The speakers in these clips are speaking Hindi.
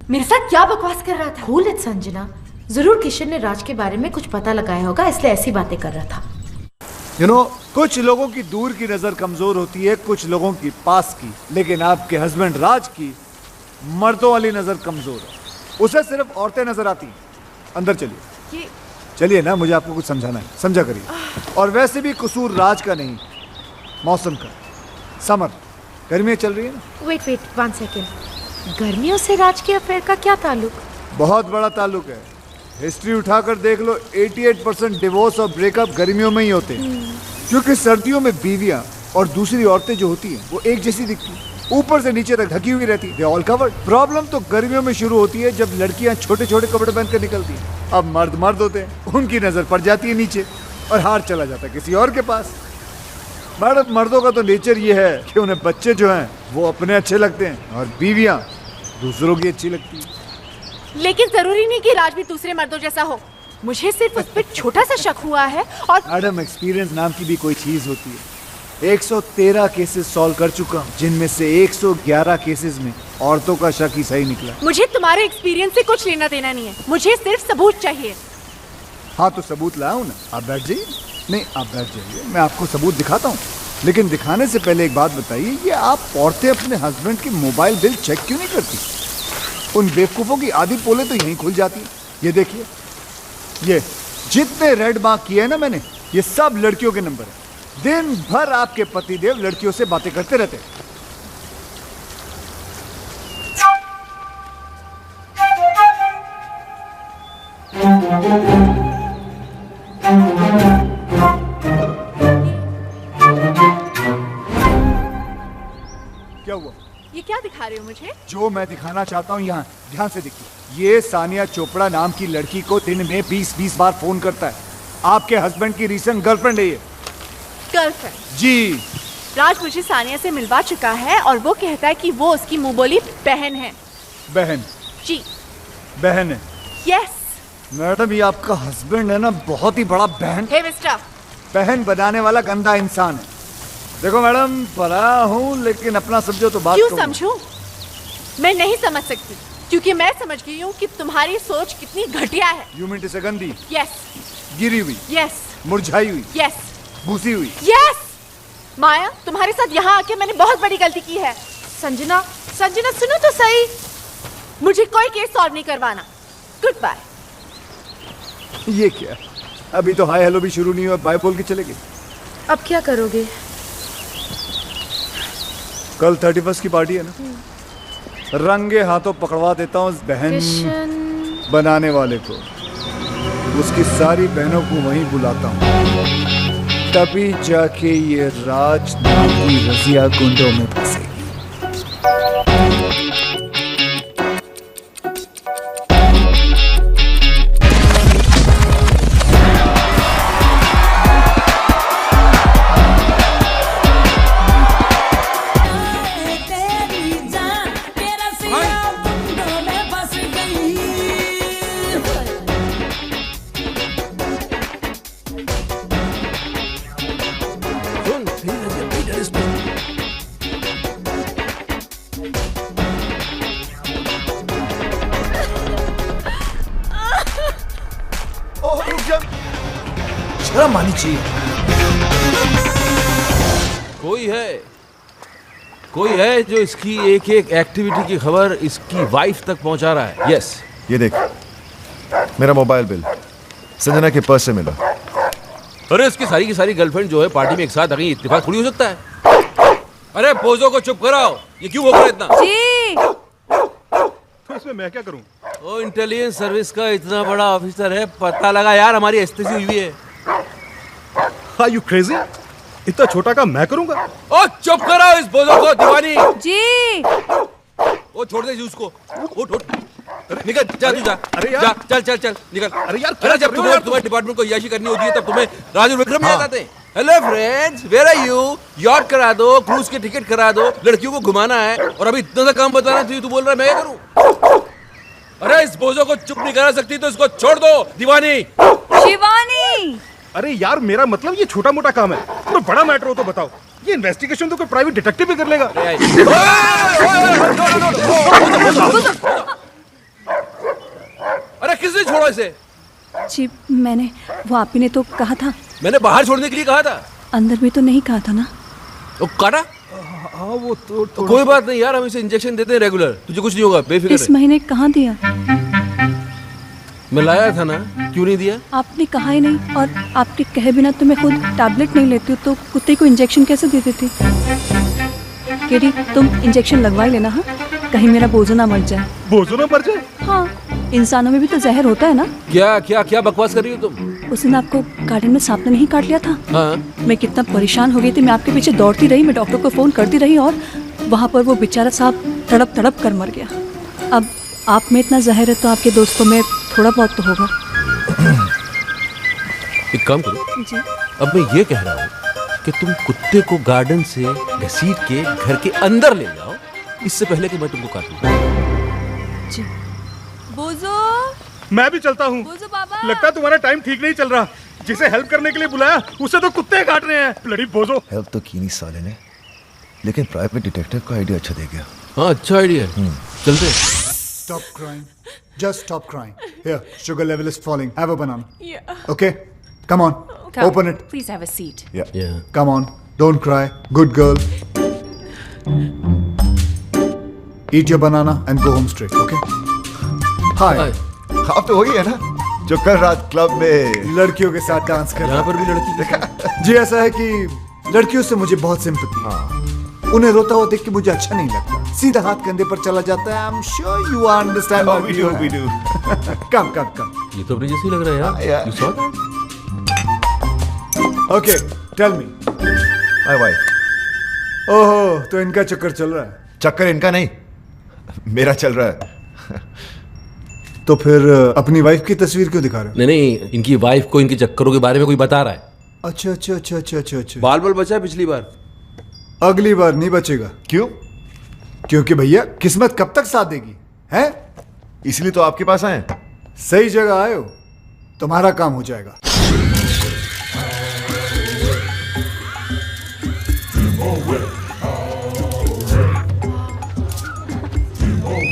मेरे साथ क्या बकवास कर रहा था? कूल इट संजना, जरूर किशन ने राज के बारे में कुछ पता लगाया होगा, इसलिए ऐसी बातें कर रहा था। कुछ लोगों की दूर की नजर कमजोर होती है, कुछ लोगों की पास की, लेकिन आपके हस्बैंड राज की मर्दों वाली नजर कमजोर है। उसे सिर्फ औरतें नजर आती हैं। अंदर चलिए। चलिए ना, मुझे आपको कुछ समझाना है, समझा करिए। और वैसे भी कसूर राज का नहीं, मौसम का। समर, गर्मियाँ चल रही है ना। वेट 1 सेकेंड, गर्मियों से राज के अफेयर का क्या ताल्लुक? बहुत बड़ा ताल्लुक है। हिस्ट्री उठाकर देख लो, 88% डिवोर्स और ब्रेकअप गर्मियों में ही होते हैं। क्योंकि सर्दियों में बीवियां और दूसरी औरतें जो होती हैं वो एक जैसी दिखती हैं, ऊपर से नीचे तक ढकी हुई रहती है, ऑल कवर्ड। प्रॉब्लम तो गर्मियों में शुरू होती है जब लड़कियां छोटे छोटे कपड़े पहन कर निकलती हैं। अब मर्द मर्द होते हैं, उनकी नजर पड़ जाती है नीचे और हार चला जाता है किसी और के पास। मर्दों का तो नेचर ये है कि उन्हें बच्चे जो हैं वो अपने अच्छे लगते हैं और बीवियां दूसरों की अच्छी लगती है। लेकिन जरूरी नहीं कि राज भी दूसरे मर्दों जैसा हो। मुझे सिर्फ उस पर छोटा सा शक हुआ है। और मैडम, एक्सपीरियंस नाम की भी कोई चीज होती है। 113 केसेस सॉल्व कर चुका हूं, जिनमें से 111 केसेस में औरतों का शक ही सही निकला। मुझे तुम्हारे एक्सपीरियंस से कुछ लेना देना नहीं है, मुझे सिर्फ सबूत चाहिए। हाँ तो सबूत लाऊं ना, आप बैठ जाइए। नहीं, आप बैठ जाइए, मैं आपको सबूत दिखाता हूँ। लेकिन दिखाने से पहले एक बात बताइए, ये आप औरतें अपने हस्बैंड की मोबाइल बिल चेक क्यों नहीं करती? उन बेवकूफों की आधी पोले तो यहीं खुल जाती है। ये देखिए, ये जितने रेड मार्क किए हैं ना मैंने, ये सब लड़कियों के नंबर है। दिन भर आपके पतिदेव लड़कियों से बातें करते रहते हैं। क्या हुआ? ये क्या दिखा रहे हो मुझे? जो मैं दिखाना चाहता हूँ यहाँ ध्यान से देखिए। ये सानिया चोपड़ा नाम की लड़की को दिन में 20-20 बार फोन करता है। आपके हस्बैंड की रीसेंट गर्लफ्रेंड है ये। गर्लफ्रेंड? जी। राज मुझे सानिया से मिलवा चुका है और वो कहता है कि वो उसकी मुंह बोली बहन है। बहन? जी बहन है। यस। मैडम, ये आपका हस्बैंड है ना, बहुत ही बड़ा बहन मिस्टर, बहन बनाने वाला गंदा इंसान है। देखो मैडम, पढ़ा हूँ लेकिन अपना समझो तो बात। क्यों समझूं? मैं नहीं समझ सकती, क्योंकि मैं समझ गई हूँ कि तुम्हारी सोच कितनी घटिया है। यू मीन टू से गंदी? यस। गिरी हुई? यस। मुरझाई हुई? यस। भूसी हुई? यस। माया, तुम्हारे साथ यहाँ आके मैंने बहुत बड़ी गलती की है। संजना सुनो तो सही। मुझे कोई केस सॉल्व नहीं करवाना। Good bye. ये क्या? अभी तो हाय हेलो भी शुरू नहीं हुआ, बाय बोल के चले गए। अब क्या करोगे? कल 31 की पार्टी है ना, रंगे हाथों पकड़वा देता हूँ उस बहन बनाने वाले को। उसकी सारी बहनों को वहीं बुलाता हूँ, तभी जाके ये राज नाम की रजिया गुंडों में फंसेगी। शर्म आनी चाहिए। कोई है जो इसकी एक एक एक्टिविटी की खबर इसकी वाइफ तक पहुंचा रहा है। यस। ये देख, मेरा मोबाइल बिल संजना के पर्स से मिला। अरे इसकी सारी की सारी गर्लफ्रेंड जो है पार्टी में एक साथ आ गई, इत्तेफाक थोड़ी हो सकता है। अरे पोजो को चुप कराओ, ये क्यों बोल रहा है इतना? जी। तो इसमें मैं क्या करूं? ओ, इंटेलिजेंस सर्विस का इतना बड़ा ऑफिसर है, पता लगा यार हमारी एस्तेसी हुई है। Are you crazy? इतना छोटा काम मैं करूंगा? ओ चुप कराओ इस बोझों को, दीवानी। जी। वो छोड़ दे उसको। उठ। निकल, जा तू जा। अरे यार, चल निकल। अरे यार, अरे जब तुम्हारे डिपार्टमेंट को याशी करनी होती है तब तुम्हें राजू विक्रम याद आते हैं। Hello friends, where are you? Yacht करा दो, क्रूज की टिकट करा दो, लड़कियों को घुमाना है और अभी इतना सा काम बताना चाहिए, तू बोल रहा है मैं करूं? अरे इस बोझों को चुप नहीं करा सकती तो इसको छोड़ दो, दीवानी। शिवानी। अरे यार, मेरा मतलब ये छोटा मोटा काम है, कोई बड़ा मैटर हो तो बताओ। ये इन्वेस्टिगेशन तो कोई प्राइवेट डिटेक्टिव भी कर लेगा। छोड़ो इसे। जी मैंने, वो आप ही ने तो कहा था। मैंने बाहर छोड़ने के लिए कहा था। अंदर भी तो नहीं कहा था ना। तो काटा? हाँ वो तो कोई बात नहीं यार, हम इसे इंजेक्शन देते हैं रेगुलर, तुझे कुछ नहीं होगा, बेफिक्र इस महीने कहाँ दिया? मैं लाया था ना, क्यों नहीं दिया? आपने कहा ही नहीं, और आपके कहे बिना तो मैं खुद टैबलेट नहीं लेती हूँ, तो कुत्ते को इंजेक्शन कैसे दे देती? केडी तुम इंजेक्शन लगवा ही लेना, हाँ, कहीं मेरा बोझो ना मर जाए। बोझो ना मर जाए? हाँ, इंसानों में भी तो जहर होता है ना। क्या क्या क्या बकवास कर रही हो तुम? उस दिन आपको गार्डन में सांप ने नहीं काट लिया था? हाँ। मैं कितना परेशान हो गई थी, मैं आपके पीछे दौड़ती रही, मैं डॉक्टर को फोन करती रही, और वहाँ पर वो बेचारा सांप तड़प तड़प कर मर गया। अब आप में इतना जहर है तो आपके दोस्तों में थोड़ा बहुत तो होगा। एक काम करो जी। अब मैं ये कह रहा हूँ कि तुम कुत्ते को गार्डन से घसीट के घर के अंदर ले जाओ, इससे पहले कि मैं तुमको काटूं। जी। बोझो, मैं भी चलता हूँ। बोझो बाबा। लगता है तुम्हारा टाइम ठीक नहीं चल रहा। जिसे हेल्प करने के लिए बुलाया उसे तो कुत्ते काट रहे हैं। ब्लडी बोझो। हेल्प तो की नहीं साले ने, लेकिन प्राइवेट डिटेक्टिव का आइडिया अच्छा दे गया। हाँ अच्छा आइडिया है, चलते हैं। Stop crying. Just stop crying. Here, sugar level is falling. Have a banana. Yeah. Okay? Come on. Come. Open it. Please have a seat. Yeah. Come on. Don't cry. Good girl. Eat your banana and go home straight. Okay? Hi. आप तो वही है ना जो कल रात क्लब में लड़कियों के साथ डांस कर रहा यहाँ पर भी लड़की देखा? जी ऐसा है कि लड़कियों से मुझे बहुत सिंपैथी है। उन्हें रोता हुआ देख के मुझे अच्छा नहीं लगता। सीधा हाथ कंधे पर चला जाता है। I'm sure you understand what we do. Come. ये तो अपने जैसे ही लग रहा है यार। Yeah. You saw that? Okay, tell me. My wife. ओहो, तो इनका चक्कर चल रहा है। चक्कर इनका नहीं, मेरा चल रहा है। तो फिर अपनी वाइफ की तस्वीर क्यों दिखा रहे हो? नहीं, इनकी वाइफ को इनके चक्करों के बारे में कोई बता रहा है। अच्छा। बाल बचा पिछली बार। अगली बार नहीं बचेगा। क्यों? क्योंकि भैया किस्मत कब तक साथ देगी, हैं? इसलिए तो आपके पास आए। सही जगह आए हो, तुम्हारा काम हो जाएगा।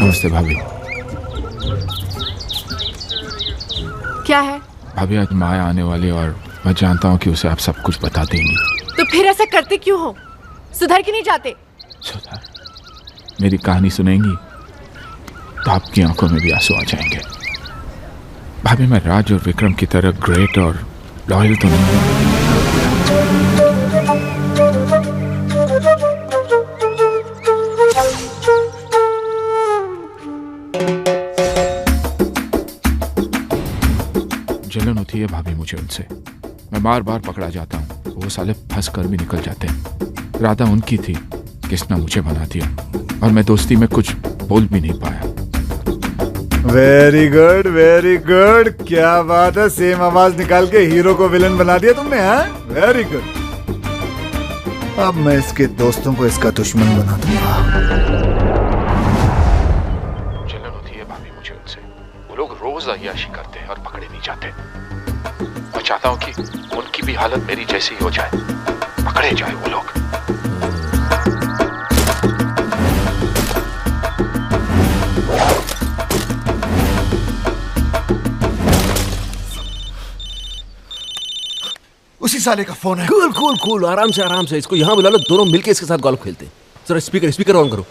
नमस्ते भाभी। क्या है? भाभी आज माया आने वाली और मैं जानता हूँ कि उसे आप सब कुछ बता देंगी। तो फिर ऐसा करते क्यों हो? सुधर के नहीं जाते? सुधा, मेरी कहानी सुनेंगी तो आपकी आंखों में भी आंसू आ जाएंगे। भाभी मैं राज और विक्रम की तरह ग्रेट और लॉयल तो नहीं हूँ। जलन होती है भाभी मुझे उनसे। मैं बार बार पकड़ा जाता हूँ, वो साले फंस कर भी निकल जाते हैं। राधा उनकी थी, किसने मुझे बना दिया और मैं दोस्ती में कुछ बोल भी नहीं पाया। Very good. क्या बात है, सेम आवाज निकाल के हीरो को विलन बना दिया तुमने, हाँ? Very good. अब मैं इसके दोस्तों को इसका दुश्मन बना दूंगा। जलन होती है भाभी मुझे उनसे। वो लोग रोज अय्याशी करते हैं और पकड़े नहीं जाते। मैं चाहता हूँ कि उनकी भी हालत मेरी जैसी ही हो जाए, पकड़े जाए वो लोग। उसी साले का फोन है। कूल, आराम से इसको यहाँ बुला लो, दोनों मिलके इसके साथ गोल्फ खेलते हैं। जरा स्पीकर ऑन करो।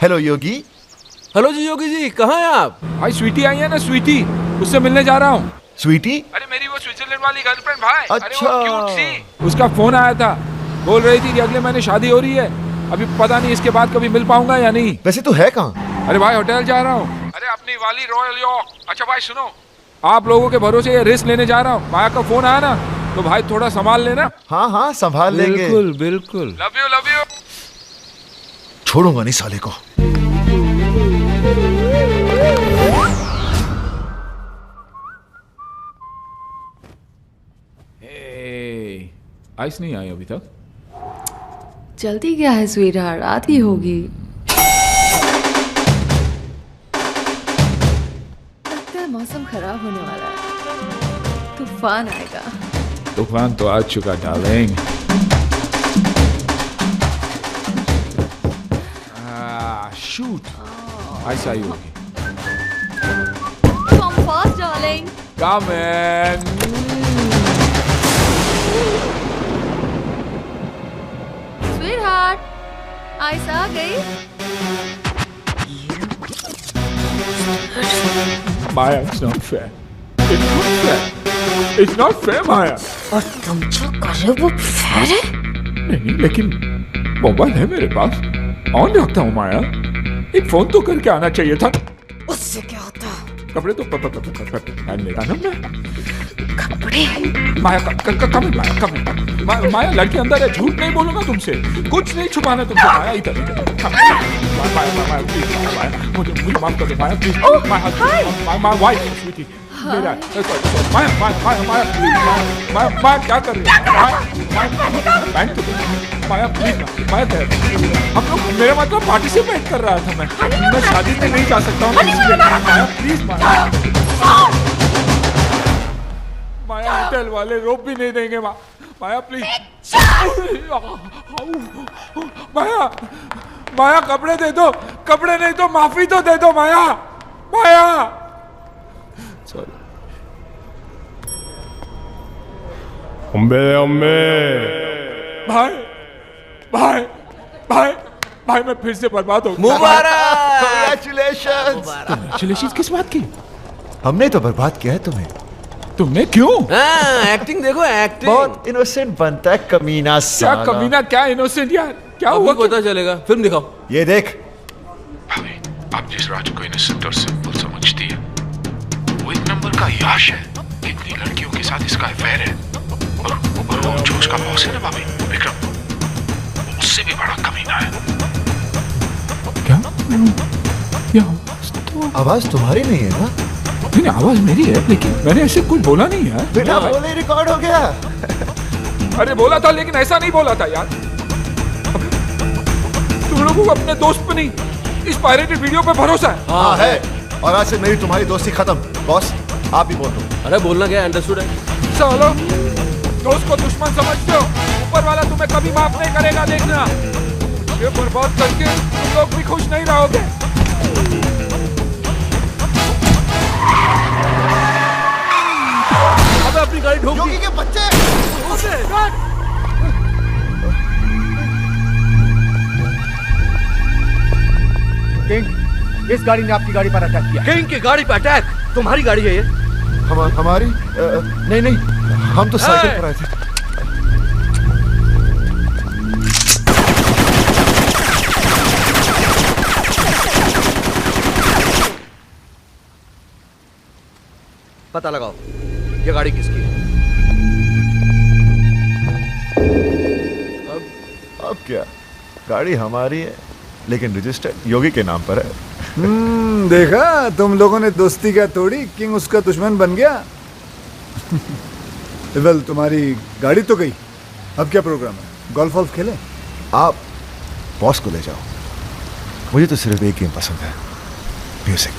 हेलो योगी। हेलो जी योगी जी, कहाँ हैं आप? भाई स्वीटी आई है ना, स्वीटी, उससे मिलने जा रहा हूँ। स्वीटी? अरे मेरी वो स्विट्जरलैंड वाली गर्लफ्रेंड भाई। अच्छा। अरे वो क्यूट सी। उसका फोन आया था, बोल रही थी कि अगले महीने शादी हो रही है। अभी पता नहीं इसके बाद कभी मिल पाऊंगा या नहीं। वैसे तू है कहाँ? अरे भाई होटल जा रहा हूँ। अरे अपनी वाली रॉयल यॉर्क। अच्छा भाई सुनो, आप लोगों के भरोसे ये रिस्क लेने जा रहा हूँ। माया का फोन आया ना तो भाई थोड़ा संभाल लेना। हाँ संभाल लेंगे। बिल्कुल। Love you. छोड़ूंगा नहीं साले को। आइस नहीं आई अभी तक। जल्दी क्या है स्वीटहार्ट, आती होगी। लगता है मौसम खराब होने वाला है, तूफान आएगा। तूफान तो आ चुका डार्लिंग। शूट, आइस आई होगी। Come fast, darling. Come in. Sweetheart, ice आ गई? Maya, it's not fair. It's not fair. It's not fair, Maya. और तुम जो कर रहे हो वो फेयर है? नहीं, लेकिन मोबाइल है मेरे पास, ऑन रखता हूँ माया। एक फोन तो करके आना चाहिए था। उससे क्या होता? कपड़े तो मेरा ना मैं। कपड़े? माया कम माया लड़की अंदर है, झूठ नहीं बोलूंगा तुमसे, कुछ नहीं छुपाना तुमसे। माया इधर माया प्लीज, माया मुझे माफ कर दो माया प्लीज। माय वाइफ स्वीटी मेरा माया क्या कर रही है? बैंक तो माया प्लीज माया हम लोग, मेरा मतलब पार्टिसिपेट कर रहा था मैं शादी में नहीं जा सकता हूँ माया प्लीज। माया होटल वाले रोप भी नहीं देंगे माया प्लीज। माया कपड़े दे दो, कपड़े नहीं तो माफी तो दे दो माया। सॉरी। अम्बे भाई मैं फिर से बर्बाद हो गया। Congratulations किस बात की? हमने तो बर्बाद किया है तुम्हें। तुमने क्यों? एक्टिंग देखो, एक्टिंग बहुत इनोसेंट बनता है कमीना साला। क्या कमीना, क्या इनोसेंट यार, क्या हुआ? पता चलेगा, फिल्म दिखाओ। ये देख भाभी, आप जिस राजू को इनोसेंट और सिंपल समझती है, वो एक नंबर का याश है। कितनी लड़कियों के साथ इसका अफेयर है, और वो जो उसका बॉस है ना भाभी, विक्रम, उससे भी बड़ा कमीना है। क्या? आवाज तुम्हारी नहीं है ना? नहीं, आवाज मेरी है, लेकिन मैंने ऐसे कुछ बोला नहीं है। बिना बोले रिकॉर्ड हो गया। अरे बोला था, लेकिन ऐसा नहीं बोला था यार। तुम लोगों को अपने दोस्त पे नहीं, इस पायरेटेड वीडियो पे भरोसा है। हाँ है, और आज से मेरी तुम्हारी दोस्ती खत्म। बॉस आप ही बोल दो। अरे बोलना क्या, अंडरस्टूड है। चलो, दोस्त को दुश्मन समझते हो, ऊपर वाला तुम्हें कभी माफ नहीं करेगा, देखना। ये बर्बाद करके तुम लोग भी खुश नहीं रहोगे। अबे अपनी गाड़ी ठोक दी। के बच्चे किंग, इस गाड़ी ने आपकी गाड़ी पर अटैक किया। किंग की गाड़ी पर अटैक? तुम्हारी गाड़ी है ये? हमारी नहीं, हम तो साइकिल पर आए थे। पता लगाओ ये गाड़ी किसकी है। अब क्या, गाड़ी हमारी है, लेकिन रजिस्टर्ड योगी के नाम पर है। देखा, तुम लोगों ने दोस्ती क्या तोड़ी, किंग उसका दुश्मन बन गया। वेल, तुम्हारी गाड़ी तो गई, अब क्या प्रोग्राम है? गोल्फ वॉल्फ खेले? आप बॉस को ले जाओ, मुझे तो सिर्फ एक गेम पसंद है, म्यूजिक।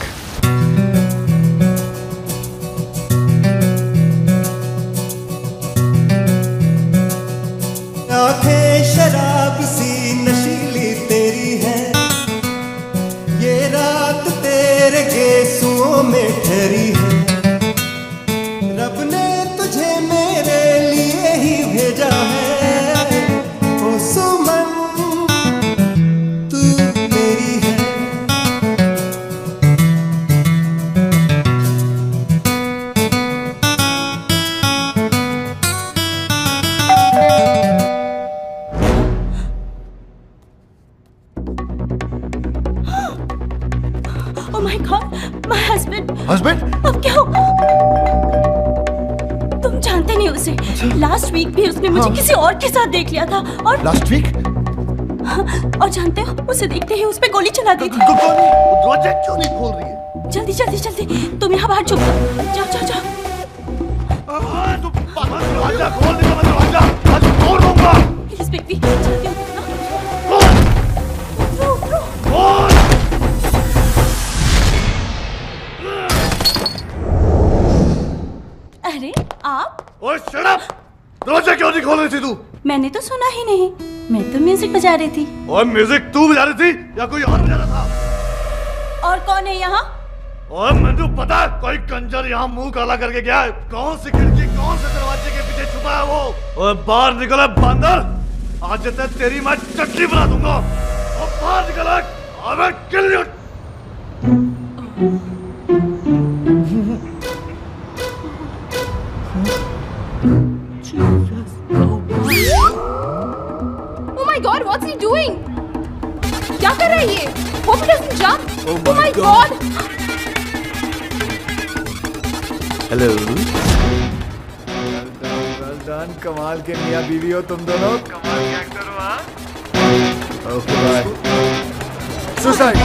आंखें शराब सी नशीली तेरी है, ये रात तेरे गेसुओं में ठहरी है। रब ने तुझे मेरे लिए ही भेजा है, ओ सुमन तू मेरी है। हस्बैंड? अब क्या होगा? तुम जानते नहीं उसे। लास्ट वीक भी उसने मुझे किसी और के साथ देख लिया था। और लास्ट वीक? और जानते हो, उसे देखते ही उस पे गोली चला दी थी। दरवाजा क्यों नहीं खोल रही है? जल्दी जल्दी जल्दी, तुम यहाँ बाहर छुप जाओ। जाओ जाओ जाओ। प्लीज बेबी, जल्दी उठो ना। अरे आप? ओए शट अप! दरवाजा क्यों नहीं खोल रही थी तू? मैंने तो सुना ही नहीं, मैं तो म्यूजिक बजा रही थी। और म्यूजिक तू बजा रही थी या कोई और बजा रहा था? और कौन है यहाँ? और मुझे पता है कोई कंजर यहाँ मुंह काला करके गया है। कौन सी खिड़की कौन से दरवाजे के पीछे छुपा है वो। और बाहर निकले बंदर, आज तक तेरी मैं चटनी बना दूंगा। और बाहर निकले, अबे kill you. Oh my God, what's he doing? क्या कर रहा है ये? Hope he doesn't jump. Oh my God. Hello. Well done, कमाल के मियाँ बीवी हो तुम दोनों। कमाल के एक्टर हो हाँ? Okay, bye. Suicide.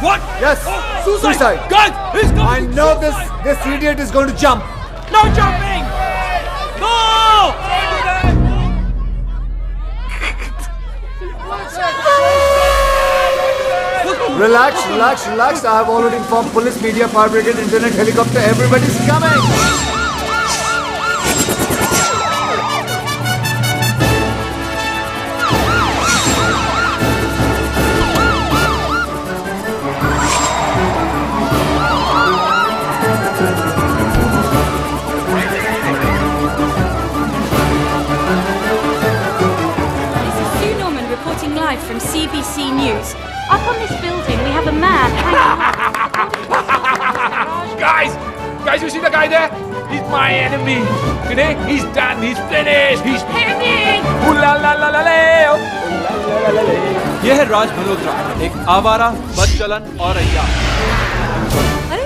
What? Yes, suicide. Guys, he's coming. I know this idiot is going to jump. No jumping. No. Relax. I have already informed police, media, fire brigade, internet, helicopter. Everybody's coming. This is Sue Norman reporting live from CBC News. Up on this building, we have a man Guys, you see the guy there? He's my enemy. Today, he's done. He's finished. He's hanging. Ooh la la la la la. ये है राज मल्होत्रा, एक आवारा, बदचलन और अय्यार। अरे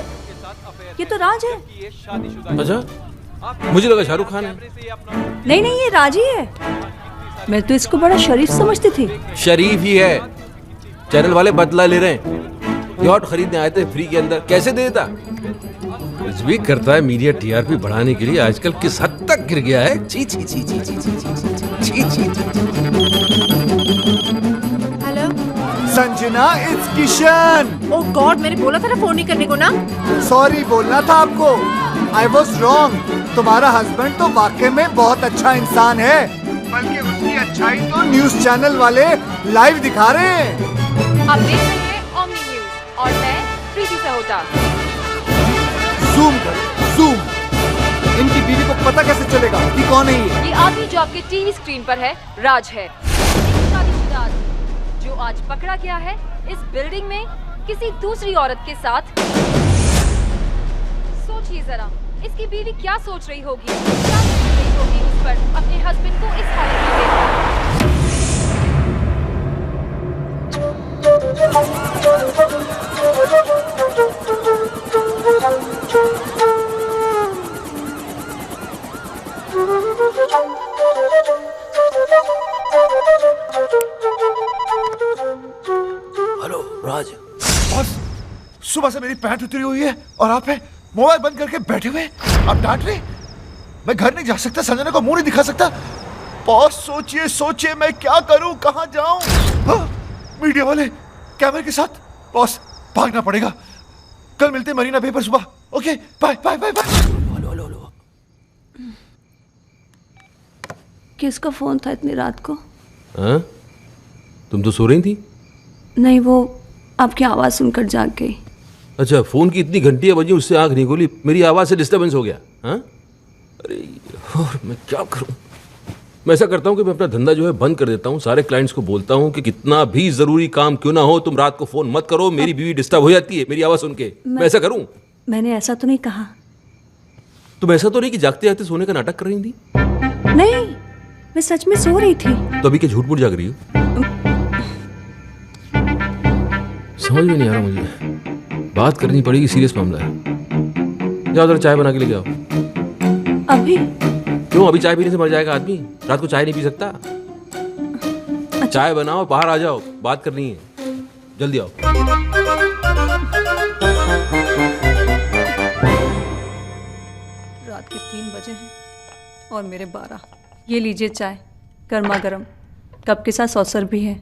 ये तो राज है। अच्छा, मुझे लगा शाहरुख खान है। नहीं ये राज ही है। मैं तो इसको बड़ा शरीफ समझती थी। शरीफ ही है। चैनल वाले बदला ले रहे हैं। यॉट खरीदने आए थे फ्री के अंदर, कैसे दे देता? कुछ भी करता है मीडिया टीआरपी बढ़ाने के लिए। आजकल किस हद तक गिर गया है। छी। Hello Sanjana, it's Kishan. Oh God, मैंने बोला था ना फोन नहीं करने को ना। सॉरी बोलना था आपको। I was wrong. तुम्हारा हस्बैंड तो वाकई में बहुत अच्छा इंसान है, बल्कि उसकी अच्छाई तो न्यूज चैनल वाले लाइव दिखा रहे हैं। आप देख रहे हैं ओमनी न्यूज और मैं प्रीति सहोटा। जूम कर, जूम। इनकी बीवी को पता कैसे चलेगा कि कौन है ये? ये आदमी जो आपके टीवी स्क्रीन पर है राज है, शादीशुदा आदमी जो आज पकड़ा गया है इस बिल्डिंग में किसी दूसरी औरत के साथ। सोचिए जरा, इसकी बीवी क्या सोच रही होगी उस पर अपने हस्बैंड को इस हालत में देखकर। हेलो राज। बॉस, सुबह से मेरी पैंट उतरी हुई है और आप है मोबाइल बंद करके बैठे हुए। आप डांट रहे? मैं घर नहीं जा सकता, संजना को मुंह नहीं दिखा सकता। बॉस सोचिए मैं क्या करूं, कहां जाऊं? मीडिया वाले कैमरे के साथ। बॉस भागना पड़ेगा। कल मिलते हैं मरीना बे पर सुबह। Okay, bye. हेलो। किसका फोन था इतनी रात को? हाँ? तुम तो सो रही थी। नहीं, वो आपकी आवाज सुनकर जाग गई। अच्छा, फोन की इतनी घंटियां बजी, उससे आंख नहीं खोली, मेरी आवाज से डिस्टर्बेंस हो गया। हाँ? अरे और मैं क्या करूं? मैं ऐसा करता हूं कि मैं अपना धंधा जो है बंद कर देता हूं। सारे क्लाइंट्स को बोलता हूं कि कितना भी जरूरी काम क्यों ना हो, तुम रात को फोन मत करो। मेरी बीवी डिस्टर्ब हो जाती है मेरी आवाज सुन के। मैं ऐसा करूं? मैंने ऐसा तो नहीं कहा। तुम ऐसा तो नहीं कि जागते जागते सोने का नाटक कर रही थी? नहीं, मैं सच में सो रही थी। तो अभी क्या झूठ मूठ जाग रही हो? समझ में नहीं आ रहा मुझे। बात करनी पड़ेगी, सीरियस मामला है। जाओ जरा चाय बना के लेके आओ। अभी? क्यों? अभी चाय पीने से मर जाएगा आदमी। रात को चाय नहीं पी सकता। अच्छा। चाय बनाओ, बाहर आ जाओ, बात करनी है। जल्दी आओ। रात के 3 बजे हैं और मेरे 12। ये लीजिए चाय, गर्मा गर्म, कप के साथ सॉसर भी है।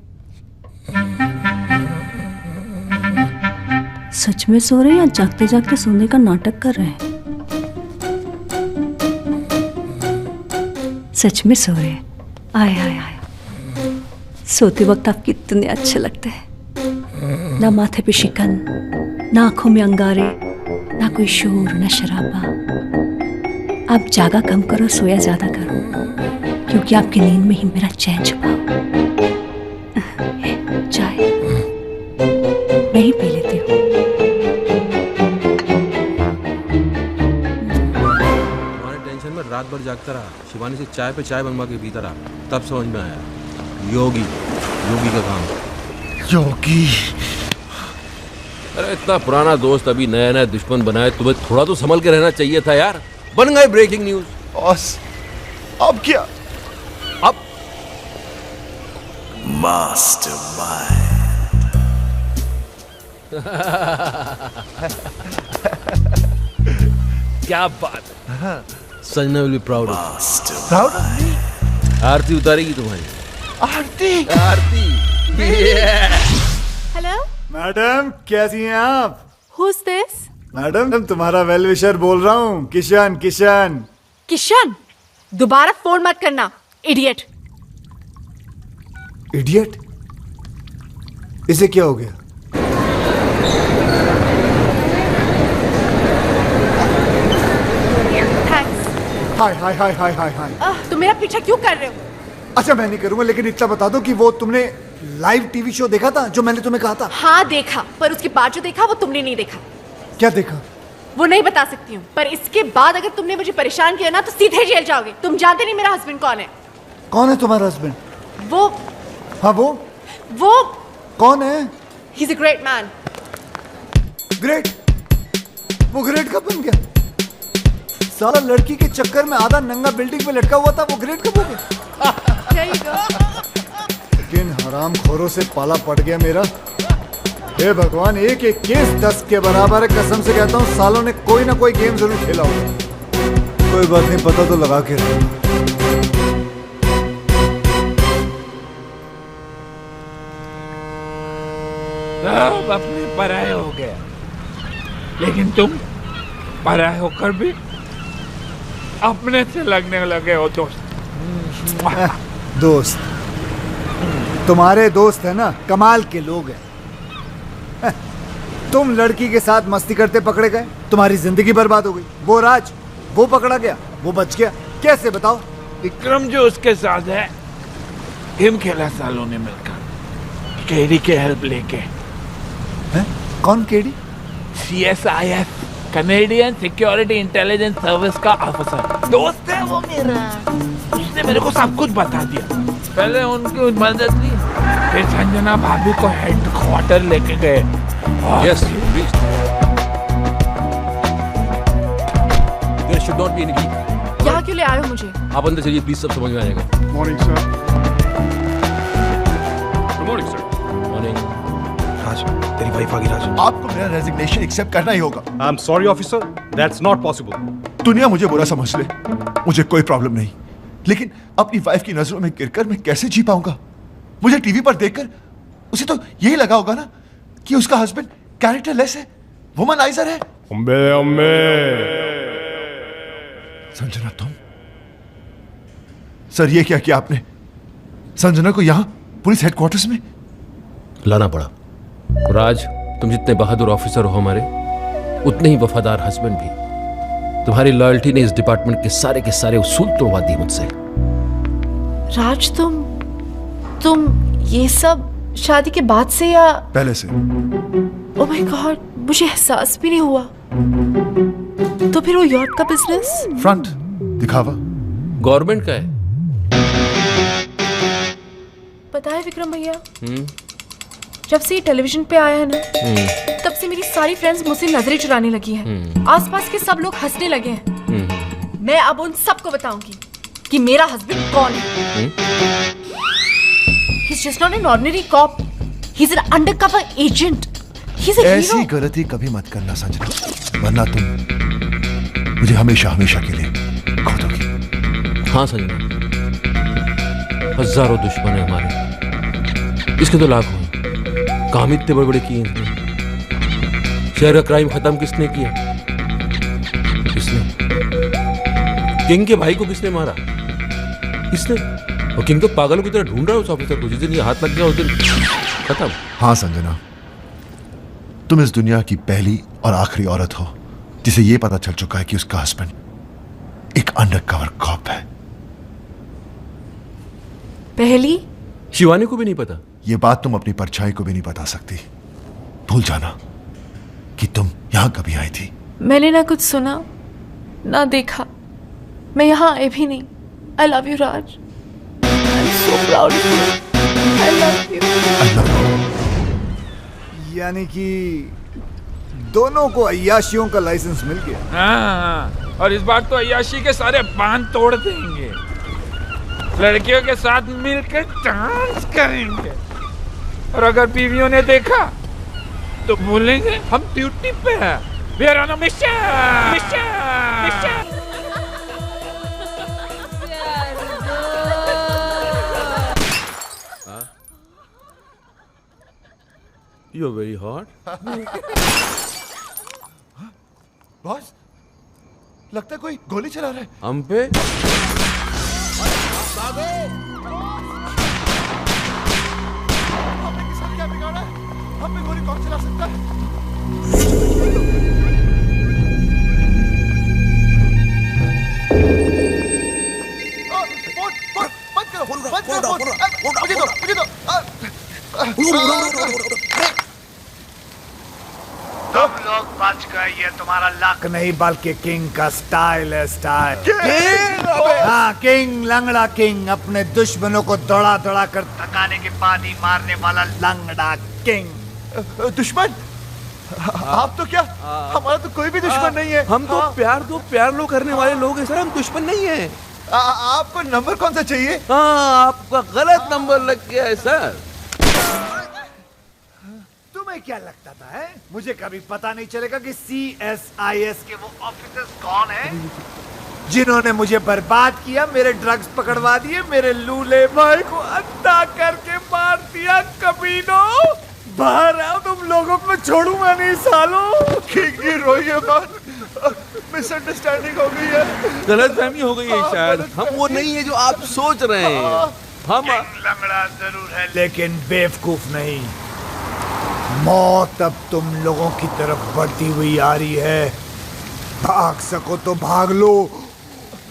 सच में सो रहे हैं या जागते जागते सोने का नाटक कर रहे हैं? सच में सो रहे हैं। आय सोते वक्त आप कितने अच्छे लगते हैं। ना माथे पे शिकन, ना आंखों में अंगारे, ना कोई शोर ना शराबा। आप जागा कम करो, सोया ज्यादा करो, क्योंकि आपकी नींद में ही मेरा चैन छुपा हो। चाय मैं ही पी लेती हूँ। तुम्हारे टेंशन में रात भर जागता रहा, शिवानी से चाय पे चाय बनवा के पीता रहा, तब समझ में आया योगी का काम। योगी? अरे इतना पुराना दोस्त अभी नया नया दुश्मन बनाए, तुम्हें थोड़ा तो संभल के रहना चाहिए था यार। बन गए ब्रेकिंग न्यूज। बॉस अब क्या? अब मास्टरमाइंड। क्या बात है। Sanjana will be proud. Proud? आरती उतारेगी तुम्हारी। आरती? आरती। हेलो मैडम, कैसी हैं आप? Who's this? मैडम तुम्हारा वेल विशर बोल रहा हूँ, किशन। किशन, दोबारा फोन मत करना, इडियट। इडियट? इसे क्या हो गया? थैंक्स। हाय। तुम मेरा पीछा क्यों कर रहे हो? अच्छा मैं नहीं करूंगा, लेकिन इतना बता दो कि वो तुमने लाइव टीवी शो देखा था जो मैंने तुम्हें कहा था? हाँ देखा, पर उसके बाद जो देखा वो तुमने नहीं देखा। क्या देखा? वो नहीं बता सकती हूँ, पर इसके बाद अगर तुमने मुझे परेशान किया ना तो सीधे जेल जाओगे। तुम जानते नहीं मेरा हस्बैंड कौन है। कौन है तुम्हारा हस्बैंड? वो हाँ वो कौन है? He's a great man. Great? वो ग्रेट कब बन गया? साला लड़की के चक्कर में आधा नंगा बिल्डिंग पे लटका हुआ था, वो ग्रेट कब हो गया? There you go. किन हराम खोरों से पाला पड़ गया मेरा। हे भगवान, एक एक केस 10 के बराबर है। कसम से कहता हूँ सालों ने कोई ना कोई गेम जरूर खेला होगा। कोई बात नहीं, पता तो लगा के रखना। सब अपने पराये हो गए, लेकिन तुम पराये होकर भी अपने से लगने लगे हो दोस्त। दोस्त? तुम्हारे दोस्त है ना, कमाल के लोग हैं। तुम लड़की के साथ मस्ती करते पकड़े गए, तुम्हारी जिंदगी बर्बाद हो गई। वो राज, वो पकड़ा गया, वो बच गया। कैसे बताओ? विक्रम जो उसके साथ है, गेम खेला सालों ने मिलकर, केडी के हेल्प लेके। है? कौन KD? CSIS, Canadian security intelligence service का ऑफिसर। दोस्त है वो मेरा। उसने मेरे को सब कुछ बता दिया। पहले उनकी मदद ली, फिर संजना भाभी को हेडक्वार्टर लेके गए। Yes, please. There should not be any leak. यहाँ क्यों ले आए हो मुझे? आप अंदर चलिए प्लीज, सब समझ में आएगा। Morning sir. Good morning sir. Morning. Raj, तेरी वाइफ आ गई। राज, आपको मेरा रेजिग्नेशन एक्सेप्ट करना ही होगा। I am sorry officer, that's not possible. दुनिया मुझे बुरा समझ ले, मुझे कोई प्रॉब्लम नहीं, लेकिन अपनी वाइफ की नजरों में गिरकर मैं कैसे जी पाऊंगा? मुझे टीवी पर देखकर उसे तो यही लगा होगा ना कि उसका हस्बैंड कैरेक्टरलेस है, वुमनाइजर है। संजना, तुम? सर, ये क्या किया आपने? संजना को यहां पुलिस हेडक्वार्टर्स में लाना पड़ा। राज, तुम जितने बहादुर ऑफिसर हो हमारे, उतने ही वफादार हस्बैंड भी। तुम्हारी लॉयल्टी ने इस डिपार्टमेंट के सारे उसूल तोड़वा दिए मुझसे। राज, तुम ये सब शादी के बाद से या पहले से? ओह माय गॉड, मुझे एहसास भी नहीं हुआ। तो फिर वो यॉट का बिजनेस? फ्रंट दिखावा गवर्नमेंट का है। पता है विक्रम भैया, जब से ये टेलीविजन पे आया है ना, तब से मेरी सारी फ्रेंड्स मुझसे नजरें चुराने लगी हैं। आसपास के सब लोग हंसने लगे हैं। मैं अब उन सबको बताऊंगी कि मेरा हस्बैंड कौन है। He's just not an ordinary cop. He's an undercover agent. He's a ऐसी hero. गलती कभी मत करना संजना, वरना तुम मुझे हमेशा के लिए खो दोगी। हाँ संजना, हजारों दुश्मन है हमारे, इसके तो लाखों हैं। काम इतने बड़े किए हैं। शहर का क्राइम खत्म किसने किया? किसने? किंग के भाई को किसने मारा? किसने? और किंग तो पागलों की तरह ढूंढ रहा है उस ऑफिसर को। जिस दिन ये हाथ लग गया उस दिन खत्म। हाँ संजना, तुम इस दुनिया की पहली और आखिरी औरत हो जिसे ये पता चल चुका है कि उसका हस्बैंड एक अंडरकवर कॉप है। पहली शिवानी को भी नहीं पता। ये बात तुम अपनी परछाई को भी नहीं बता सकती। भूल जाना कि तुम यहां कभी आई थी। मैंने ना कुछ सुना ना देखा, मैं यहाँ आए भी नहीं। I love you, Raj. I'm so proud of you. I love you. यानी कि दोनों को अय्याशियों का लाइसेंस मिल गया। हाँ, और इस बार तो अय्याशी के सारे बांध तोड़ देंगे। लड़कियों के साथ मिलकर डांस करेंगे, और अगर बीवियों ने देखा तो बोलेंगे हम ड्यूटी पे हैं। We are on a mission. Mission. You're very hot. Boss, लगता है कोई गोली चला रहा है। हम पे? हमने किसका क्या बिगाड़ा है? हम पे गोली कौन चला सकता है? तुम लोग बच गए, ये तुम्हारा लक नहीं बल्कि किंग का स्टाइल है। स्टाइल हाँ, किंग, लंगड़ा किंग, अपने दुश्मनों को दौड़ा दौड़ा कर थकाने के बाद ही मारने वाला लंगड़ा किंग। दुश्मन? आप तो क्या, हमारा तो कोई भी दुश्मन नहीं है। हम तो प्यार लो करने वाले लोग हैं सर, हम दुश्मन नहीं है। आपको नंबर कौन सा चाहिए? हाँ, आपका गलत नंबर लग गया है सर। तुम्हें क्या लगता था है? मुझे कभी पता नहीं चलेगा कि CSIS के वो ऑफिसर्स कौन हैं जिन्होंने मुझे बर्बाद किया, मेरे ड्रग्स पकड़वा दिए, मेरे लूले भाई को अंधा करके मार दिया। कमीनों, बाहर आओ, तुम लोगों को मैं छोड़ूंगा नहीं सालों। किंग रोइए मत, मिसअंडरस्टैंडिंग हो गई है, गलतफहमी हो गई है शायद। हम वो नहीं है जो आप सोच रहे हैं। हम लंगड़ा जरूर है लेकिन बेवकूफ नहीं। मौत अब तुम लोगों की तरफ बढ़ती हुई आ रही है। भाग सको तो भाग लो।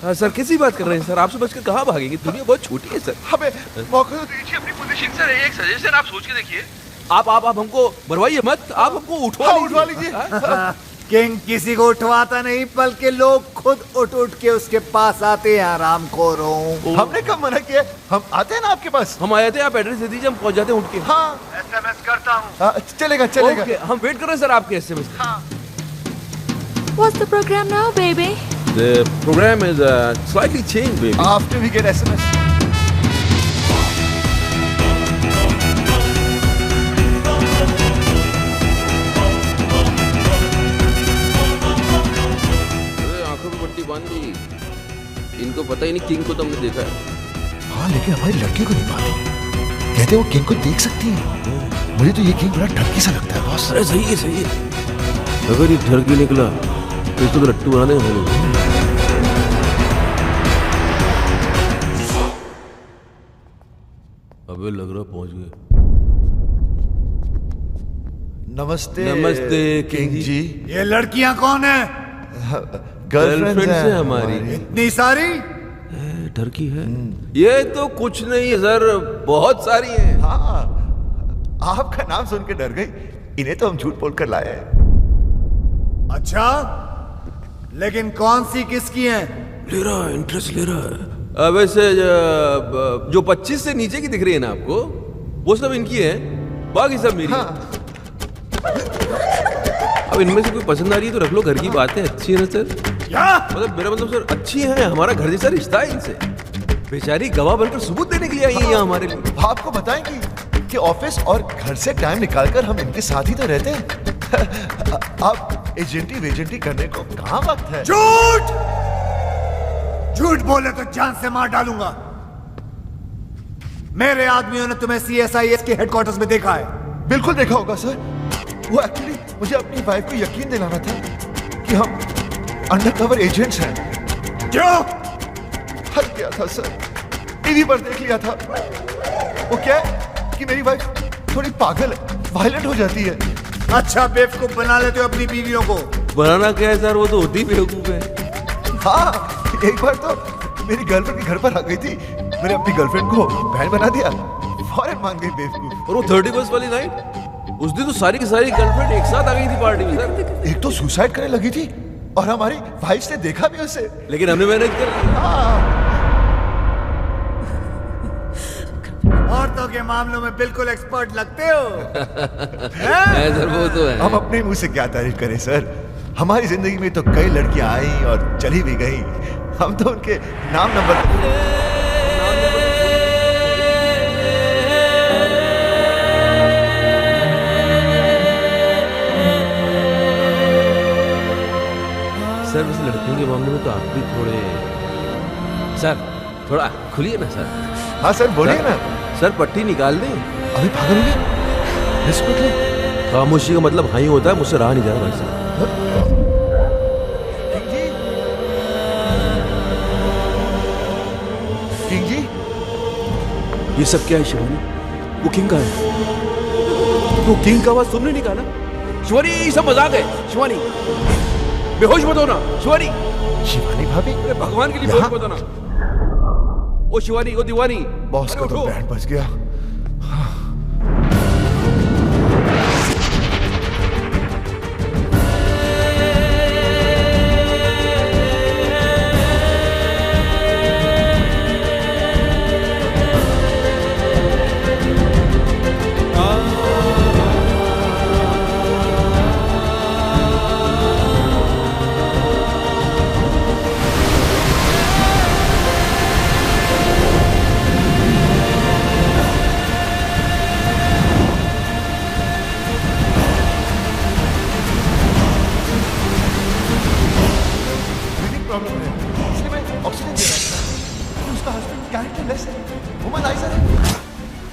हाँ सर, कैसी बात कर रहे हैं सर? आपसे बचकर कहाँ भागेंगे? दुनिया बहुत छोटी है सर। हमें मौका तो दीजिए अपनी पोजीशन। सर एक सजेशन आप सोच के देखिए। आप हमको मरवाइए मत, आप हमको उठवा लीजिए। किंग किसी को उठवाता नहीं, बल्कि लोग खुद उठ के उसके पास आते हैं। आरामखोरों, हमने कब मना किया? हम आते हैं ना आपके पास। हम आए थे, आप एड्रेस दे दीजिए, हम पहुंच जाते हैं उठ के। हाँ, SMS करता हूँ। चलेगा। ओके, हम वेट कर रहे हैं सर आपके SMS का। हाँ। What's the program now, baby? The program is slightly changed, baby. After we get SMS. इनको पता ही नहीं किंग को तो हमने देखा है। हाँ, लेकिन हमारी लड़की को नहीं पाती। कहते वो किंग को देख सकती है। मुझे तो ये किंग बड़ा ठरकी सा लगता है बॉस। अरे सही है। अगर ये ठरकी निकला तो इसको तो लट्टू बनाने वाले। अबे लग रहा पहुंच गए। नमस्ते किंग जी। ये लड़कियां कौन है? गर्लफ्रेंड्स है हमारी। इतनी सारी? टर्की है। ये तो कुछ नहीं है सर, बहुत सारी हैं। हाँ, आपका नाम सुन के डर गई। इन्हें तो हम झूठ बोल कर लाए। अच्छा, लेकिन कौन सी किसकी हैं? ले रहा है, इंटरेस्ट ले रहा है। वैसे जो 25 से नीचे की दिख रही है ना आपको, वो सब इनकी है, बाकी सब मेरी। हाँ। अब इनमें से कोई पसंद आ रही है तो रख लो, घर की बात है। अच्छी है ना सर? मतलब मेरा मतलब सर, अच्छी है, हमारा घर जैसा रिश्ता है इनसे। बेचारी गवाह बनकर सबूत देने के लिए आई है यहाँ हमारे लिए। आपको बताएंगी कि ऑफिस और घर से टाइम निकालकर हम इनके साथ ही तो रहते हैं। आप एजेंटी करने को कहाँ वक्त है? झूठ बोले तो जान से मार डालूंगा। मेरे आदमियों ने तुम्हें CSIS के हेडक्वार्टर्स में देखा है। बिल्कुल देखा होगा सर। वो एक्चुअली मुझे अपनी वाइफ को यकीन दिलाना था कि हम अंडरकवर एजेंट्स हैं। क्यों? हर किया था सर, टीवी पर देख लिया था। वो क्या है कि मेरी वाइफ थोड़ी पागल है, वायलेंट हो जाती है। अच्छा बेवकूफ बना लेते हो अपनी बीवियों को। बनाना क्या है सर, वो तो होती ही बेवकूफ है। हाँ, एक बार तो मेरी गर्लफ्रेंड के घर पर आ गई थी, मैंने अपनी गर्लफ्रेंड को बहन बना दिया, फौरन मान गई बेवकूफ। और वो 31st वाली नाइट, उस दिन तो सारी की सारी गर्लफ्रेंड एक साथ आ गई थी पार्टी में सर। एक तो सुसाइड करने लगी थी और हमारी वाइफ ने देखा भी उसे, लेकिन हमने मैनेज कर लिया। औरतों के मामलों में बिल्कुल एक्सपर्ट लगते हो। सर वो तो है। हम अपने मुंह से क्या तारीफ करें सर, हमारी जिंदगी में तो कई लड़कियां आई और चली भी गई, हम तो उनके नाम नंबर सर। वैसे लड़कियों के मामले में तो आप भी थोड़े सर, थोड़ा खुलिए ना सर। हाँ सर बोलिए ना सर, पट्टी निकाल दें। अभी पागल हो गया, इसको मतलब खामोशी का मतलब हाँ ही होता है, मुझसे रहा नहीं जा रहा भाई साहब। किंग जी, ये सब क्या है शिवानी? वो किंग का है, वो किंग का आवाज तुमने निकाला? शिवानी ये सब मजाक है। शिवानी बेहोश मत होना। शिवानी, शिवानी भाभी, अरे भगवान के लिए बेहोश मत होना। ओ शिवानी, ओ दीवानी, बॉस का तो बैंड बज गया।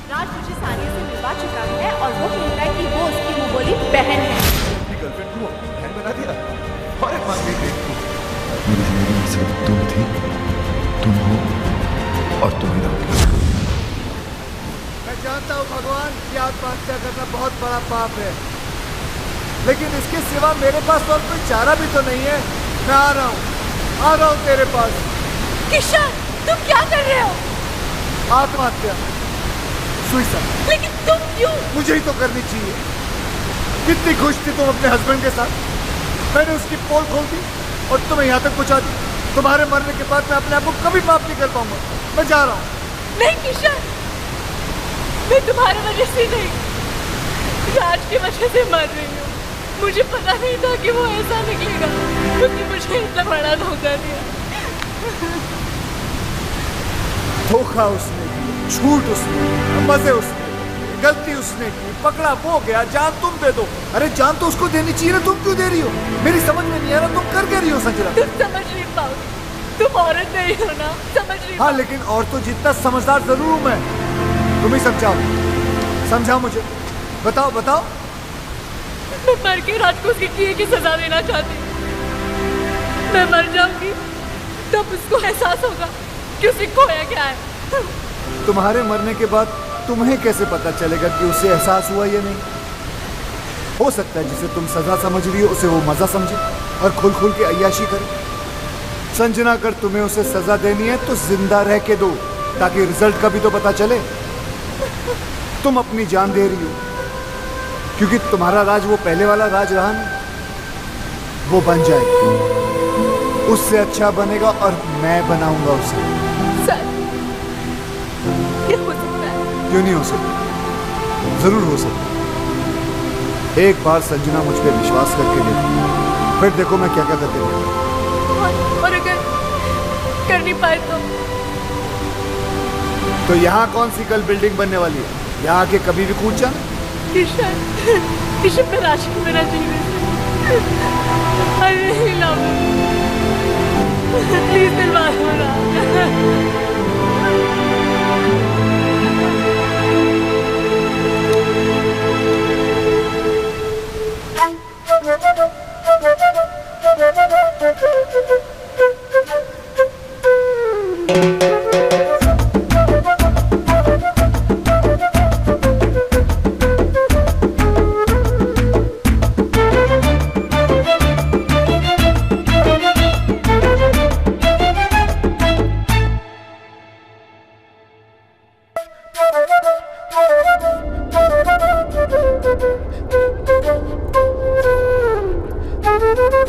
राज मुझे सानिया से मिलवा चुका है और वो कहता है कि वो उसकी मुंह बोली बहन है। गर्लफ्रेंड को बहन बना दिया, फौरन मान गई बेवकूफ। मेरी जिंदगी में सिर्फ तुम थी, तुम हो और तुम ही रहोगे। मैं जानता हूँ भगवान कि आत्महत्या करना बहुत बड़ा पाप है, लेकिन इसके सिवा मेरे पास और कोई चारा भी तो नहीं है। मैं आ रहा हूँ तेरे पास। किशन, तुम क्या कर रहे हो? आत्महत्या, सुसाइड। लेकिन तुम क्यों? मुझे ही तो करनी चाहिए। कितनी खुश थी तुम अपने हस्बैंड के साथ, मैंने उसकी पोल खोल दी और तुम्हें यहाँ तक पहुँचा दी। तुम्हारे मरने के बाद मैं अपने आप को कभी माफ नहीं कर पाऊंगा। मैं जा रहा हूँ। नहीं किशन, मैं तुम्हारी वजह से नहीं, राज की वजह से मर रही हूँ। मुझे पता नहीं था कि वो ऐसा निकलेगा, क्योंकि मुझे इतना बड़ा धोखा दिया। धोखा उसने किया, झूठ उसने, मजे उसने, गलती उसने की, पकड़ा वो गया, जान तुम दे दो। अरे जान तो उसको देनी चाहिए ना, तुम क्यों दे रही हो? मेरी समझ में नहीं आ रहा तुम कर क्या रही हो संजना? तुम समझ नहीं पाओगे, तुम औरत नहीं हो ना, समझ नहीं। हाँ लेकिन और तो जितना समझदार जरूर हूँ मैं। तुम ही समझाओ, समझाओ मुझे, बताओ बताओ। मैं मर के राज को उसकी किए की सजा देना चाहती हूँ। मैं मर जाऊंगी तब उसको एहसास होगा कि उसे खोया क्या है। तुम्हारे मरने के बाद तुम्हें कैसे पता चलेगा कि उसे एहसास हुआ या नहीं? हो सकता है जिसे तुम सजा समझ रही हो उसे वो मजा समझे और खुल खुल के अय्याशी करे। संजना, अगर तुम्हें उसे सजा देनी है तो जिंदा रह के दो, ताकि रिजल्ट का भी तो पता चले। तुम अपनी जान दे रही हो क्योंकि तुम्हारा राज वो पहले वाला राज रहा नहीं, वो बन जाएगा, उससे अच्छा बनेगा और मैं बनाऊंगा उसे। सर, ये हो सकता है? क्यों नहीं हो सकता? जरूर हो सकता। एक बार संजना मुझ पे विश्वास करके देखो, फिर देखो मैं क्या क्या करके देखूं। और अगर कर नहीं पाए तो यहाँ कौन सी कल बिल्डिंग बनने वाली है? यहाँ आके कभी भी कूद जाना। किशन, किशन मैं राशि की बिना चाहिए। I really love you. Please दिलवा दो ना।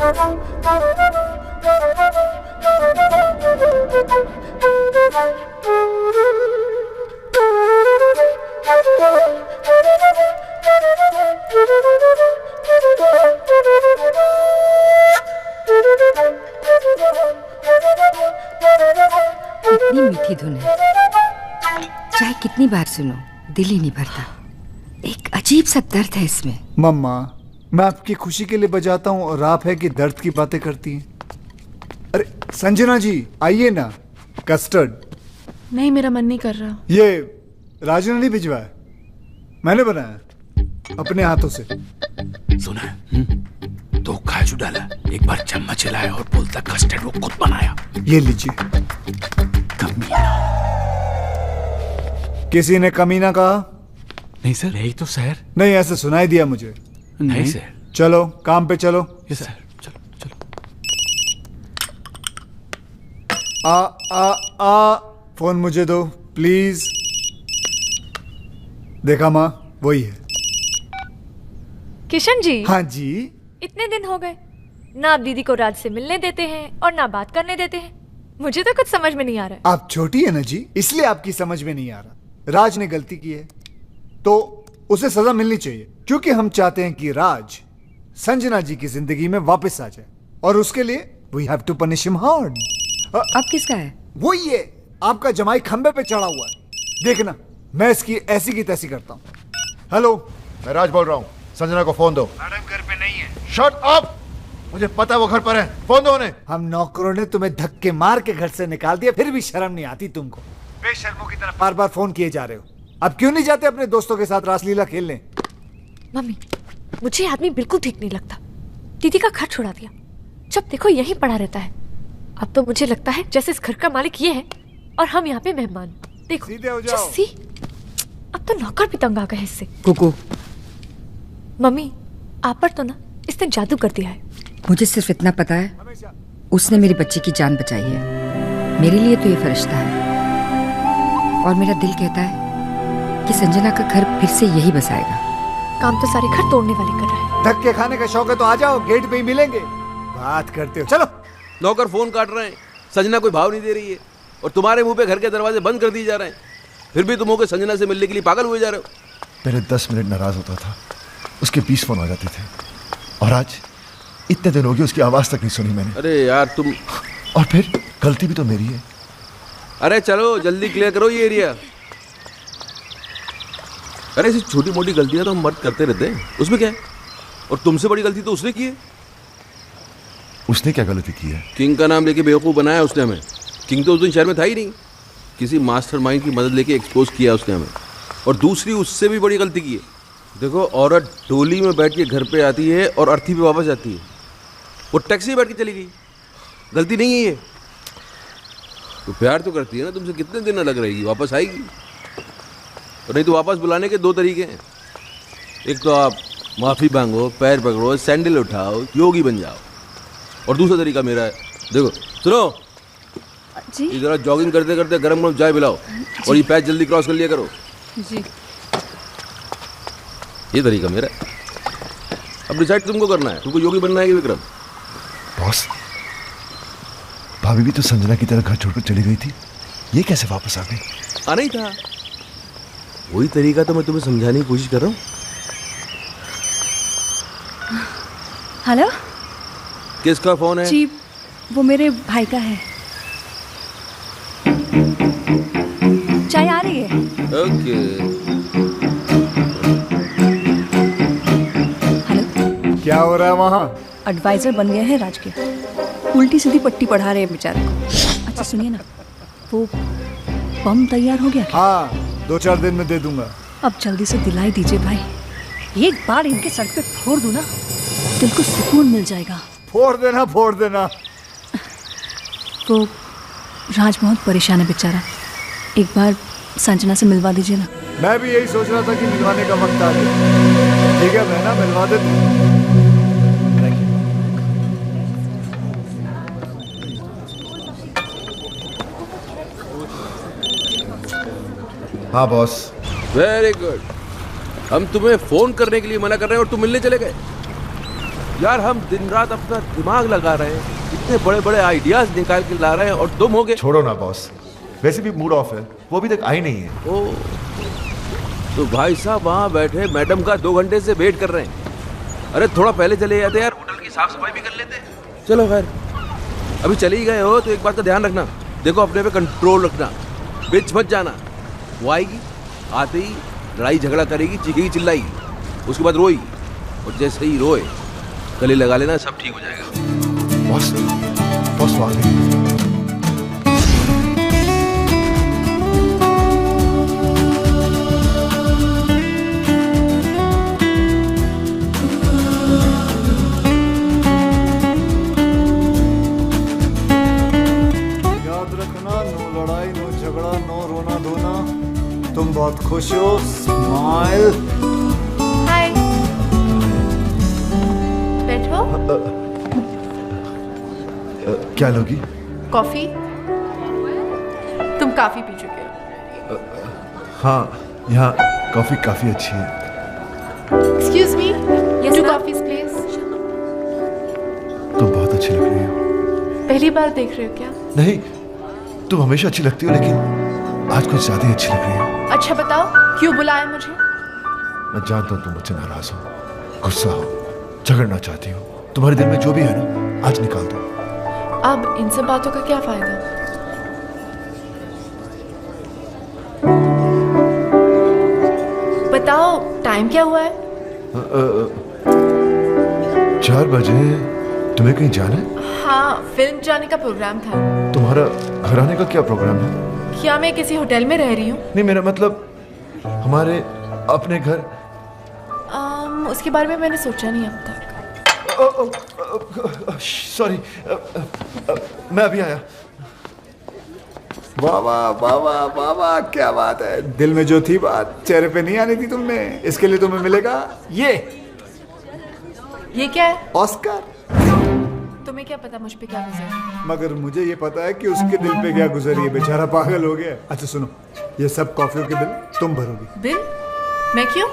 कितनी मीठी धुन है, चाहे कितनी बार सुनो दिल ही नहीं भरता। एक अजीब सा दर्द है इसमें। मम्मा, मैं आपकी खुशी के लिए बजाता हूँ और आप है कि दर्द की बातें करती हैं। अरे संजना जी आइए ना, कस्टर्ड। नहीं, मेरा मन नहीं कर रहा। ये राजू ने नहीं भिजवाया, मैंने बनाया अपने हाथों से। सुना है? तो काजू डाला, एक बार चम्मच हिलाया और बोलता कस्टर्ड वो खुद बनाया। ये लीजिए। कमीना। किसी ने कमीना कहा? नहीं सर, यही तो सर। नहीं, ऐसे सुनाई दिया मुझे। नहीं सर। चलो काम पे चलो। यस सर, चलो चलो। फोन मुझे दो प्लीज। देखा माँ, वही है। किशन जी। हाँ जी। इतने दिन हो गए, ना आप दीदी को राज से मिलने देते हैं और ना बात करने देते हैं। मुझे तो कुछ समझ में नहीं आ रहा है। आप छोटी है ना जी, इसलिए आपकी समझ में नहीं आ रहा। राज ने गलती की है तो उसे सजा मिलनी चाहिए, क्योंकि हम चाहते हैं कि राज संजना जी की जिंदगी में वापस आ जाए, और उसके लिए we have to punish him hard. अब किसका है? वो ये आपका जमाई खंबे पे चढ़ा हुआ है, देखना मैं इसकी ऐसी की तैसी करता हूँ। हेलो, मैं राज बोल रहा हूँ, संजना को फोन दो। मैडम घर पे नहीं है। शट अप, मुझे पता है वो घर पर है, फोन दो उन्हें। हम नौकरों ने तुम्हें धक्के मार के घर से निकाल दिया, फिर भी शर्म नहीं आती तुमको। बेशर्मों की तरह बार बार फोन किए जा रहे हो। अब क्यों नहीं जाते अपने दोस्तों के साथ रासलीला खेलने? मम्मी, मुझे आदमी बिल्कुल ठीक नहीं लगता। दीदी का घर छुड़ा दिया, जब देखो यहीं पड़ा रहता है। अब तो मुझे लगता है जैसे इस घर का मालिक ये है और हम यहाँ पे मेहमान। देखो सीधे हो जाओ। जस्सी, अब तो नौकर भी तंग आ गए इससे। कुकू, मम्मी आप पर तो ना इसने जादू कर दिया है। मुझे सिर्फ इतना पता है, उसने मेरी बच्ची की जान बचाई है। मेरे लिए तो ये फरिश्ता है, और मेरा दिल कहता है कि संजना का घर फिर से यही बसाएगा। काम तो सारे घर तोड़ने वाले कर रहा है। धक्के खाने का शौक है तो आ जाओ, गेट पे ही मिलेंगे। बात करते हो, चलो। नौकर फोन काट रहे हैं, संजना कोई भाव नहीं दे रही है, और तुम्हारे मुंह पे घर के दरवाजे बंद कर दिए जा रहे हैं। फिर भी तुम होकर संजना से मिलने के लिए पागल हुए जा रहे हो। पहले 10 मिनट नाराज होता था, उसके 20 फोन आ जाते थे, और आज इतने दिन हो गए उसकी आवाज तक नहीं सुनी मैंने। अरे यार तुम, और फिर गलती भी तो मेरी है। अरे चलो जल्दी क्लियर करो ये एरिया। अरे ऐसी छोटी मोटी गलतियां तो हम मर्द करते रहते हैं, उसमें क्या है? और तुमसे बड़ी गलती तो उसने की है। उसने क्या गलती की है? किंग का नाम लेके बेवकूफ बनाया उसने हमें। किंग तो उस दिन शहर में था ही नहीं, किसी मास्टरमाइंड की मदद लेके एक्सपोज किया उसने हमें। और दूसरी उससे भी बड़ी गलती की है। देखो, औरत डोली में बैठ के घर पे आती है और अर्थी पे वापस जाती है, वो टैक्सी में बैठ के चली गई। गलती नहीं है ये। तो प्यार तो करती है ना तुमसे, कितने दिन लग रहेगी, वापस आएगी। और नहीं तो वापस बुलाने के 2 तरीके हैं। एक तो आप माफ़ी मांगो, पैर पकड़ो, सैंडल उठाओ, योगी बन जाओ। और दूसरा तरीका मेरा है, देखो सुनो जी, इधर जॉगिंग करते करते गरम गरम चाय पिलाओ, और ये पैच जल्दी क्रॉस कर लिया करो। जी, ये तरीका मेरा है। अब डिसाइड तुमको करना है, तुमको योगी बनना है कि विक्रम। बॉस, भाभी भी तो संजना की तरह घर छोड़कर चली गई थी, ये कैसे वापस आ गई? आना ही था, वही तरीका तो मैं तुम्हें समझाने की कोशिश कर रहा हूँ। हेलो किसका फोन है? जी, वो मेरे भाई का है। चाय आ रही है। ओके। हेलो, क्या हो रहा है वहाँ? एडवाइजर बन गए हैं राज के, उल्टी सीधी पट्टी पढ़ा रहे हैं बेचारे को। अच्छा सुनिए ना, वो बम तैयार हो गया क्या? हाँ, 2-4 दिन में दे दूंगा। अब जल्दी से दिलाई दीजिए भाई, एक बार इनके सर पे फोड़ दूं ना, दिल को सुकून मिल जाएगा। फोड़ देना, फोड़ देना। वो राज बहुत परेशान है बेचारा, एक बार संजना से मिलवा दीजिए ना। मैं भी यही सोच रहा था कि मिलवाने का वक्त आ गया। ठीक है बहना, मिलवा देते। हाँ बॉस। Very good. हम तुम्हें फोन करने के लिए मना कर रहे हैं और तुम मिलने चले गए। यार हम दिन रात अपना दिमाग लगा रहे हैं, इतने बड़े बड़े आइडियाज निकाल के ला रहे हैं और तुम हो गए। छोड़ो ना बॉस, वैसे भी मूड ऑफ है, वो अभी तक आई नहीं है। ओ, तो भाई साहब वहाँ बैठे मैडम का 2 घंटे से वेट कर रहे हैं। अरे थोड़ा पहले चले जाते यार, होटल की साफ सफाई भी कर लेते। चलो खैर, अभी चले ही गए हो तो एक बात का ध्यान रखना, देखो अपने पे कंट्रोल रखना, बीच मत जाना। वो आएगी, आते ही लड़ाई झगड़ा करेगी, चीखेगी चिल्लाएगी, उसके बाद रोएगी, और जैसे ही रोए गले लगा लेना, सब ठीक हो जाएगा। बॉस, बॉस आ गए। याद रखना, नो लड़ाई, नो झगड़ा, नो रोना धोना। तुम बहुत खुश हो, स्माइल। हाय, बैठो। क्या लोगी? कॉफी? तुम काफी पी चुके हो। हाँ, यहाँ कॉफी काफी अच्छी है। Excuse me, two coffees please. तुम बहुत अच्छी लग रही हो। पहली बार देख रहे हो क्या? नहीं, तुम हमेशा अच्छी लगती हो, लेकिन आज कुछ ज्यादा ही अच्छी लग रही हो। अच्छा बताओ, क्यों बुलाया मुझे? मैं जानता हूँ तुम मुझसे नाराज हो, गुस्सा हो, झगड़ना चाहती हो। तुम्हारे दिल में जो भी है ना, आज निकाल दो। अब इन सब बातों का क्या फायदा? बताओ, टाइम क्या हुआ है? 4 बजे। तुम्हें कहीं जाना है? हाँ, फिल्म जाने का प्रोग्राम था। तुम्हारा घर आने का क्या प्रोग्राम है? क्या मैं किसी होटल में रह रही हूँ? नहीं, मेरा मतलब हमारे अपने घर। उसके बारे में मैंने सोचा नहीं अब तक। सॉरी, मैं अभी आया। वाह वाह वाह वाह वाह वाह, क्या बात है। दिल में जो थी बात चेहरे पे नहीं आनी थी तुमने, इसके लिए तुम्हें मिलेगा ये क्या है? ऑस्कर। तुम्हें क्या पता मुझ पे क्या गुजरा? मगर मुझे ये पता है कि उसके दिल पे क्या गुजरी है, बेचारा पागल हो गया। अच्छा सुनो, ये सब कॉफियों के बिल तुम भरोगी। बिल? मैं क्यों?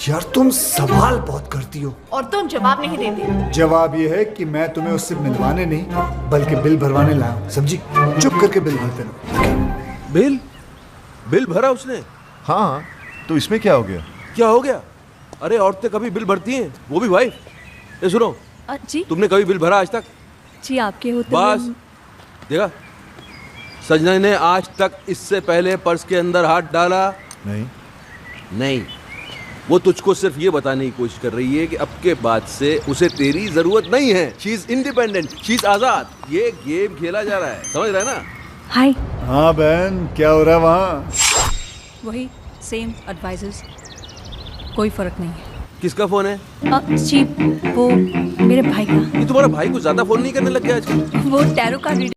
यार तुम सवाल बहुत करती हो और तुम जवाब नहीं देती। जवाब ये है कि मैं तुम्हें उससे मिलवाने नहीं बल्कि बिल भरवाने लाया हूं, समझी? चुप करके बिल भरते रहो। बिल भरा उसने? हाँ, तो इसमें क्या हो गया? क्या हो गया? अरे औरतें कभी बिल भरती हैं, वो भी वाइफ। ये सुनो जी, तुमने कभी बिल भरा आज तक? जी आपके होते बस देखा, संजना ने आज तक इससे पहले पर्स के अंदर हाथ डाला नहीं। वो तुझको सिर्फ ये बताने की कोशिश कर रही है कि अब के बाद से उसे तेरी जरूरत नहीं है। She is independent, she is आजाद। ये गेम खेला जा रहा है, समझ रहा है ना? हाय। हाँ बहन, क्या हो रहा है वहाँ? वही सेम एडवाइजर्स, कोई फर्क नहीं है। किसका फोन है? जी, वो मेरे भाई का। ये तुम्हारा भाई को ज्यादा फोन नहीं करने लग गया आजकल? वो टैरो का रीडिंग